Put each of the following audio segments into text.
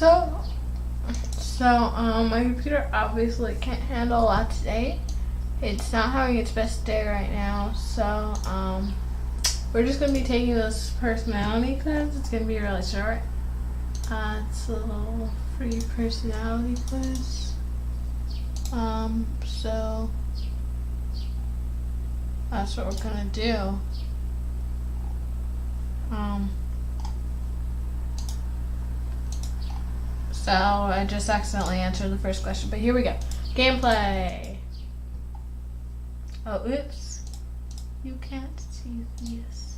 My computer obviously can't handle a lot today. It's not having its best day right now, so we're just gonna be taking this personality quiz. It's gonna be really short. It's a little free personality quiz. So that's what we're gonna do. So I just accidentally answered the first question, but here we go. Gameplay. Oh, oops. You can't see this.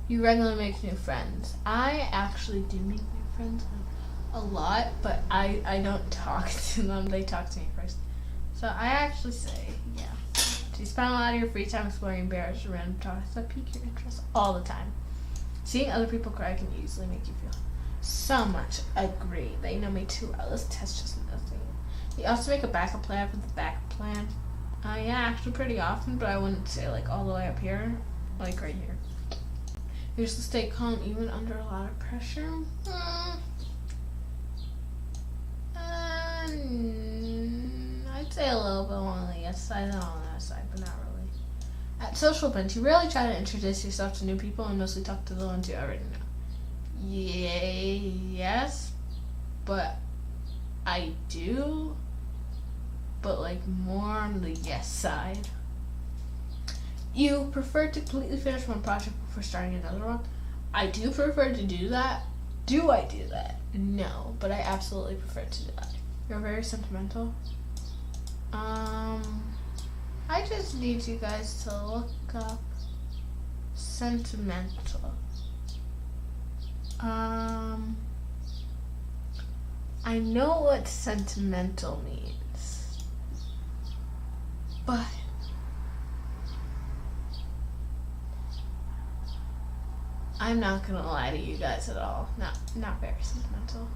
You regularly make new friends. I actually do make new friends a lot, but I don't talk to them. They talk to me first. So I actually say, yeah. So you spend a lot of your free time exploring embarrassing random topics that pique your interest all the time. Seeing other people cry can easily make you feel so much. Agree. They know me too well. This test just nothing. You also make a backup plan for the backup plan. Yeah, actually pretty often, but I wouldn't say like all the way up here, like right here. You usually stay calm even under a lot of pressure. I'd say a little bit on the yes side than on that side, but not really. At social events, you rarely try to introduce yourself to new people and mostly talk to the ones you already know. Yes, but I do, but like more on the yes side. You prefer to completely finish one project before starting another one. I do prefer to do that. Do I do that? No, but I absolutely prefer to do that. You're very sentimental. I just need you guys to look up sentimental. I know what sentimental means, but I'm not gonna lie to you guys at all. Not very sentimental,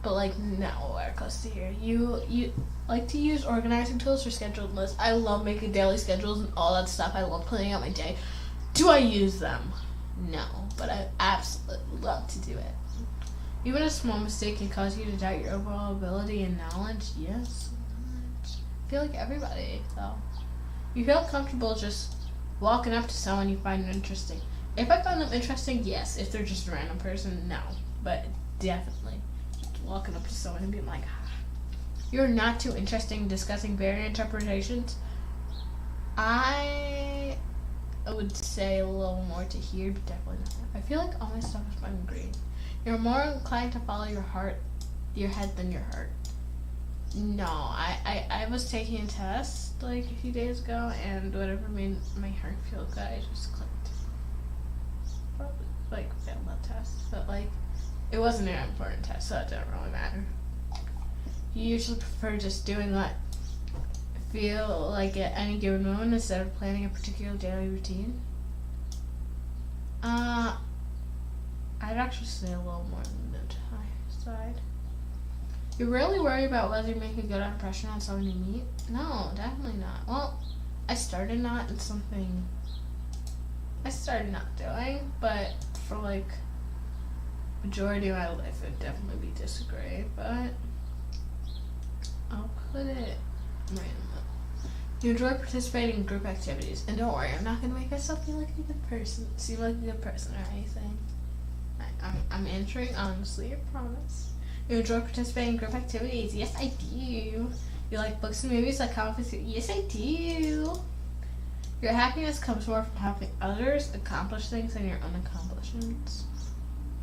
but like nowhere close to here. You like to use organizing tools for scheduled lists. I love making daily schedules and all that stuff. I love planning out my day. Do I use them? No, but I absolutely love to do it. Even a small mistake can cause you to doubt your overall ability and knowledge. Yes, knowledge. I feel like everybody, though. You feel comfortable just walking up to someone you find interesting. If I find them interesting, yes. If they're just a random person, no. But definitely just walking up to someone and being like, you're not too interested in discussing variant interpretations. I would say a little more to here, but definitely not. I feel like all my stuff is fucking green. You're more inclined to follow your head than your heart. No, I was taking a test like a few days ago, and whatever made my heart feel good, I just clicked. Probably like failed that test, but like it wasn't an important test, so it didn't really matter. You usually prefer just doing what feel like at any given moment instead of planning a particular daily routine. I'd actually say a little more on the mid-high side. You really worry about whether you make a good impression on someone you meet? No, definitely not. Well, I started not doing, but for like majority of my life it'd definitely be disagree, but I'll put it random. You enjoy participating in group activities, and don't worry, I'm not gonna make myself seem like a good person or anything. I'm answering honestly, I promise. You enjoy participating in group activities? Yes, I do. You like books and movies like comics? Yes, I do. Your happiness comes more from helping others accomplish things than your own accomplishments.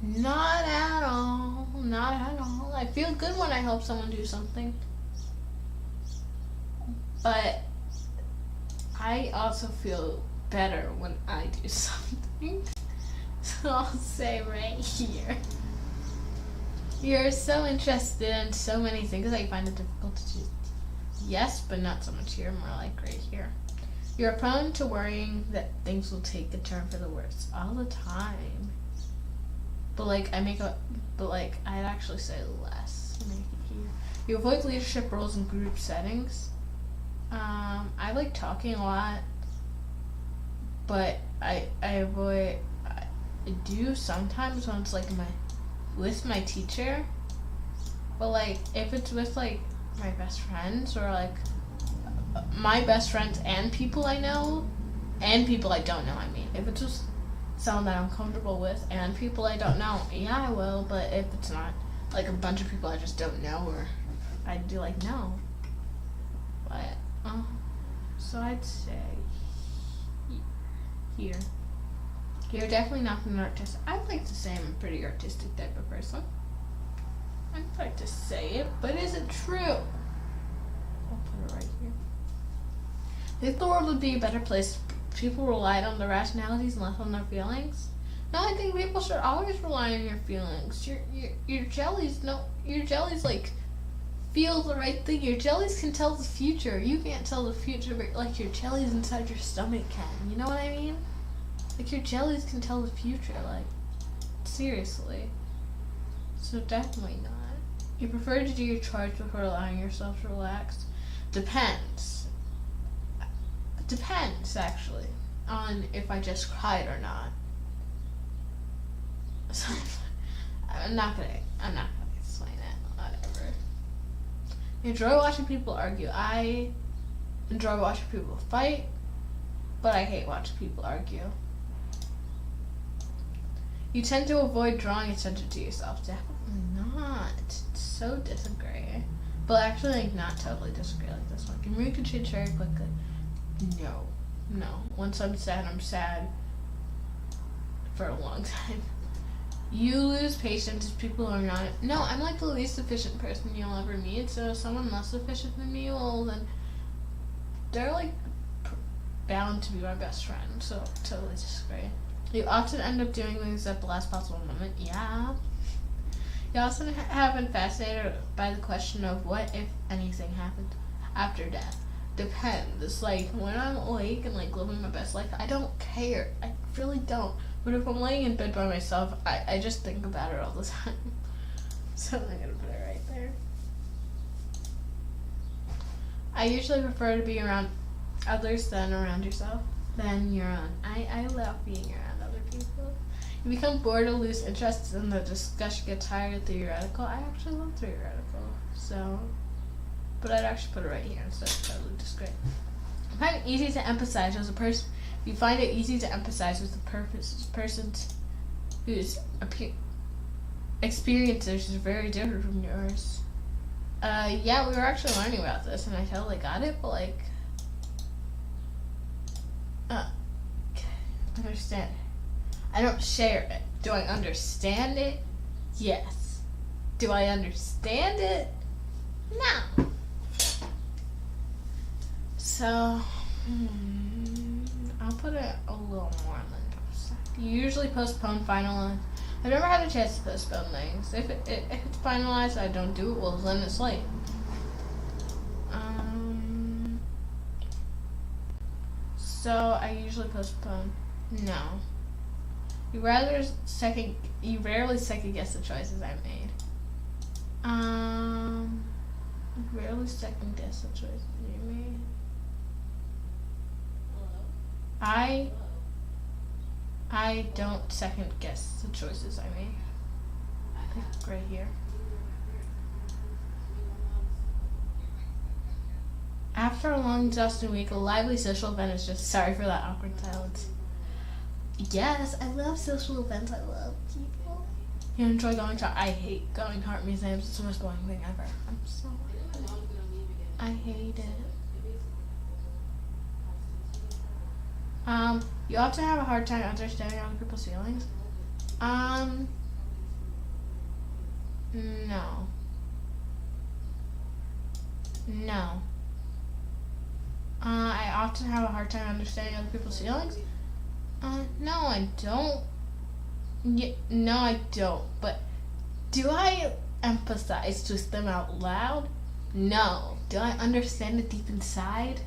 Not at all. Not at all. I feel good when I help someone do something. But I also feel better when I do something. So I'll say right here. You're so interested in so many things that you find it difficult to choose. Yes, but not so much here, more like right here. You're prone to worrying that things will take a turn for the worse all the time. But I'd actually say less. Make it here. You avoid leadership roles in group settings. I like talking a lot, but I do sometimes when it's like in my with my teacher. But like if it's with like my best friends or like my best friends and people I know and people I don't know, I mean, if it's just someone that I'm comfortable with and people I don't know, yeah, I will. But if it's not like a bunch of people I just don't know, or I'd be like, no. But so I'd say here. You're definitely not an artist. I'd like to say I'm a pretty artistic type of person. I'd like to say it, but is it true? I'll put it right here. I think the world would be a better place if people relied on their rationalities and less on their feelings. No, I think people should always rely on your feelings. Your jellies, your jellies like feel the right thing. Your jellies can tell the future. You can't tell the future, but like your jellies inside your stomach can. You know what I mean? Like your jellies can tell the future. Like seriously. So definitely not. You prefer to do your chores before allowing yourself to relax? Depends. Depends actually on if I just cried or not. So, I'm not gonna explain it. Whatever. I enjoy watching people argue. I enjoy watching people fight, but I hate watching people argue. You tend to avoid drawing attention to yourself. Definitely not. So disagree. But actually, like, not totally disagree like this one. Can we change very quickly? No. Once I'm sad for a long time. You lose patience with people who are not. No, I'm like the least efficient person you'll ever meet. So if someone less efficient than me, well, then they're like bound to be my best friend. So totally disagree. You often end up doing things at the last possible moment. Yeah. You also have been fascinated by the question of what if anything happened after death. Depends. Like when I'm awake and like living my best life, I don't care. I really don't. But if I'm laying in bed by myself, I just think about it all the time. So I'm gonna put it right there. I usually prefer to be around others than around yourself. Than your own. I love being around other people. You become bored or lose interest in the discussion, get tired of theoretical. I actually love theoretical. So, but I'd actually put it right here instead of totally disagree. I find it easy to empathize with a person. You find it easy to empathize with the person whose experiences is very different from yours. Yeah, we were actually learning about this, and I totally got it, but like, understand it. I don't share it. Do I understand it? Yes. Do I understand it? No. So, I'll put it a little more on the side. You usually postpone finalizing. I've never had a chance to postpone things. If it's finalized, I don't do it. Well, then it's late. So I usually postpone. No. You rarely second guess the choices I made. You rarely second guess the choices you made. I don't second guess the choices I made. Like right here. After a long exhausting week, a lively social event is just sorry for that awkward silence. Yes, I love social events. I love people. You enjoy going to? I hate going to art museums. It's the most boring thing ever. I'm so. I hate it. You often have a hard time understanding other people's feelings. No. I often have a hard time understanding other people's feelings. No, I don't. No, I don't. But do I empathize with them out loud? No. Do I understand it deep inside?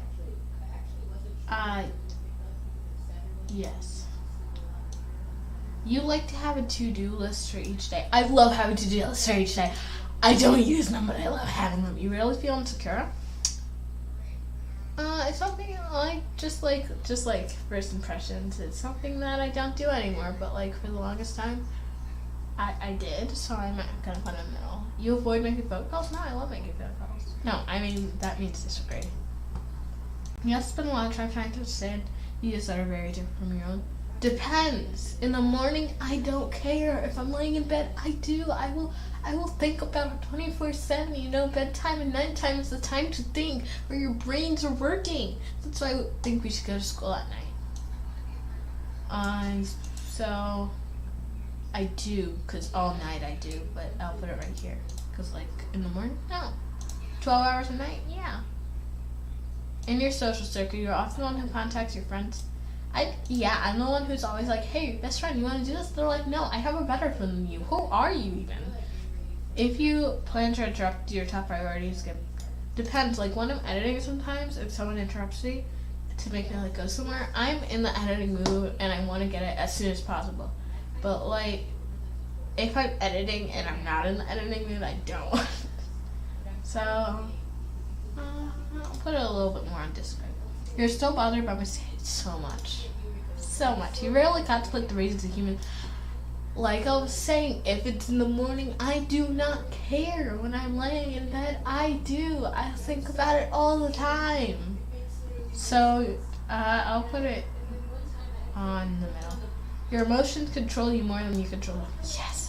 Yes. You like to have a to-do list for each day. I love having to-do lists for each day. I don't use them, but I love having them. You really feel insecure? It's something like just like first impressions. It's something that I don't do anymore, but like for the longest time, I did, so I'm gonna put it in the middle. You avoid making phone calls? No, I love making phone calls. No, I mean, that means disagree. You have to spend a lot of time trying to understand views that are very different from your own. Depends. In the morning, I don't care. If I'm laying in bed, I do. I will think about it 24/7. You know, bedtime and nighttime is the time to think where your brains are working. That's why I think we should go to school at night. So I do, because all night I do, but I'll put it right here. Because, like, in the morning, no. 12 hours a night, yeah. In your social circle, you're often the one who contacts your friends. I'm the one who's always like, hey, best friend, you want to do this? They're like, no, I have a better friend than you. Who are you even? If you plan to interrupt your top priorities, depends. Like, when I'm editing sometimes, if someone interrupts me to make me, like, go somewhere, I'm in the editing mood, and I want to get it as soon as possible. But, like, if I'm editing and I'm not in the editing mood, I don't. So, I'll put it a little bit more on Discord. You're still bothered by mistakes so much. So much. You rarely contemplate the reasons a human... Like I was saying, if it's in the morning, I do not care. When I'm laying in bed, I do. I think about it all the time. So, I'll put it on the middle. Your emotions control you more than you control them. Yes.